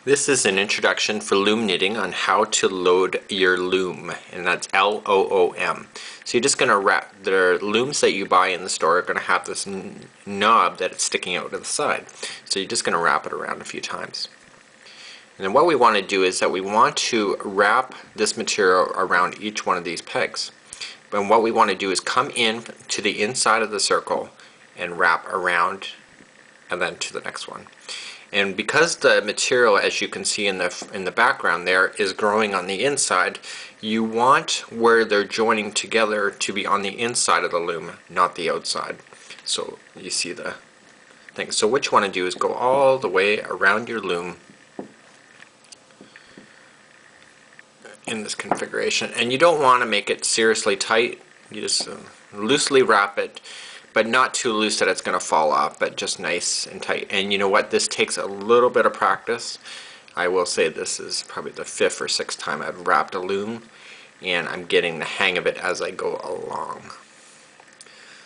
This is an introduction for loom knitting on how to load your loom, and that's L-O-O-M. So you're just going to wrap, the looms that you buy in the store are going to have this knob that it's sticking out to the side. So you're just going to wrap it around a few times. And then what we want to do is that we want to wrap this material around each one of these pegs. But what we want to do is come in to the inside of the circle and wrap around and then to the next one. And because the material, as you can see in the background there, is growing on the inside, you want where they're joining together to be on the inside of the loom, not the outside. So you see the thing. So what you want to do is go all the way around your loom in this configuration. And you don't want to make it seriously tight. You just loosely wrap it, but not too loose that it's going to fall off, but just nice and tight. And you know what? This takes a little bit of practice. I will say this is probably the 5th or 6th time I've wrapped a loom, and I'm getting the hang of it as I go along.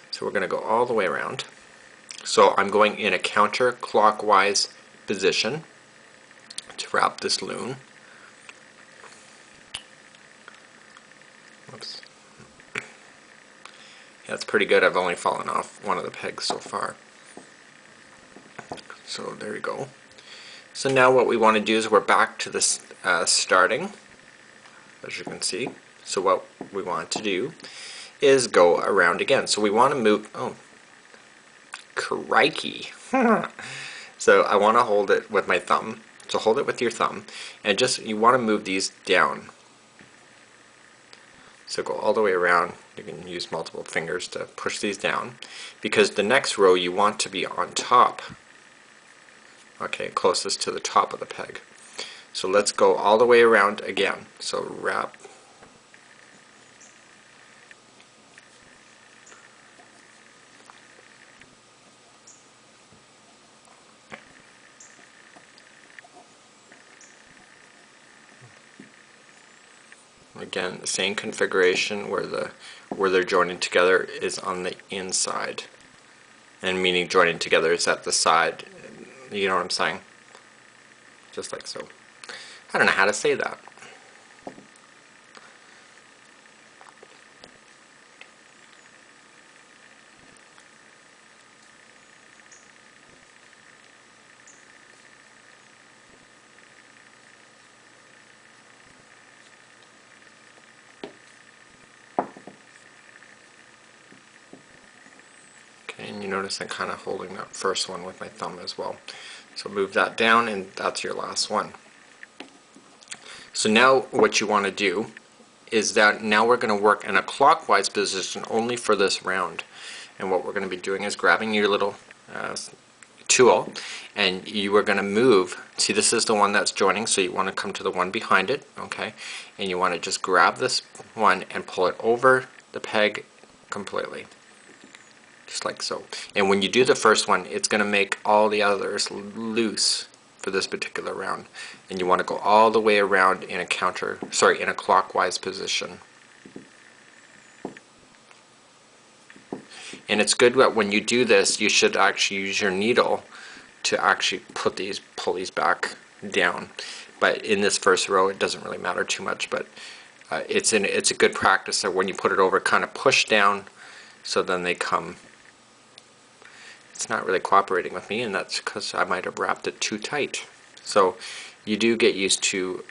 So we're going to go all the way around. So I'm going in a counterclockwise position to wrap this loom. Whoops. That's pretty good. I've only fallen off one of the pegs so far. So there you go. So now what we want to do is we're back to this starting, as you can see. So what we want to do is go around again. So we want to move, oh, crikey. So I want to hold it with my thumb. So hold it with your thumb, and just, you want to move these down. So go all the way around. You can use multiple fingers to push these down, because the next row you want to be on top. Okay, closest to the top of the peg. So let's go all the way around again. So wrap. Again, the same configuration where they're joining together is on the inside, and meaning joining together is at the side. You know what I'm saying? Just like so. I don't know how to say that. And you notice I'm kind of holding that first one with my thumb as well. So move that down, and that's your last one. So now what you want to do is that now we're going to work in a clockwise position only for this round. And what we're going to be doing is grabbing your little tool, and you are going to move. See, this is the one that's joining, so you want to come to the one behind it, okay? And you want to just grab this one and pull it over the peg completely. Just like so. And when you do the first one, it's going to make all the others loose for this particular round. And you want to go all the way around in a in a clockwise position. And it's good that when you do this, you should actually use your needle to actually pull these back down. But in this first row, it doesn't really matter too much. But it's a good practice that when you put it over, kind of push down, so then they come. It's not really cooperating with me, and that's because I might have wrapped it too tight. So you do get used to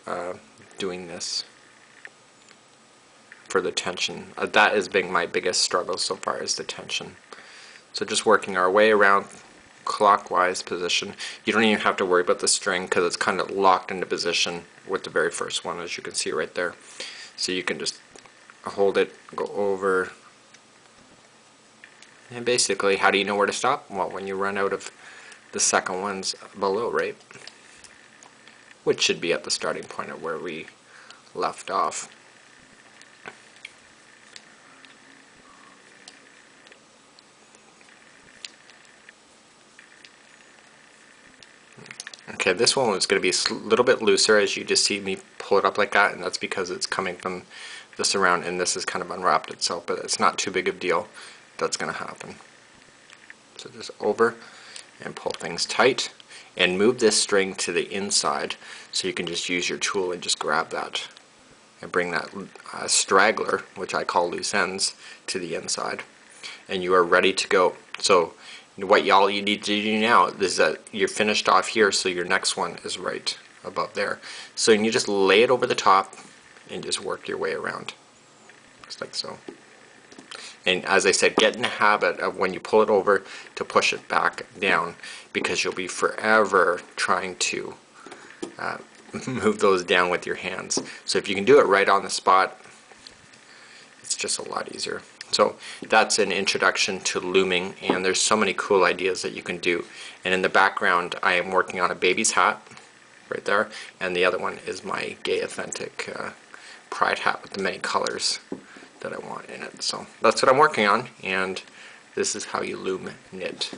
doing this for the tension. That has been my biggest struggle so far, is the tension. So just working our way around clockwise position. You don't even have to worry about the string because it's kind of locked into position with the very first one, as you can see right there. So you can just hold it, go over. And basically, how do you know where to stop? Well, when you run out of the second ones below, right? Which should be at the starting point of where we left off. Okay, this one is going to be a little bit looser, as you just see me pull it up like that, and that's because it's coming from this around, and this has kind of unwrapped itself, but it's not too big of a deal. That's going to happen. So just over and pull things tight, and move this string to the inside, so you can just use your tool and just grab that and bring that straggler, which I call loose ends, to the inside, and you are ready to go. So all you need to do now is that you're finished off here, so your next one is right above there. So you just lay it over the top and just work your way around, just like so. And as I said, get in the habit of when you pull it over to push it back down, because you'll be forever trying to move those down with your hands. So if you can do it right on the spot, it's just a lot easier. So that's an introduction to looming, and there's so many cool ideas that you can do. And in the background I am working on a baby's hat right there, and the other one is my gay authentic pride hat with the many colors that I want in it. So that's what I'm working on, and this is how you loom knit.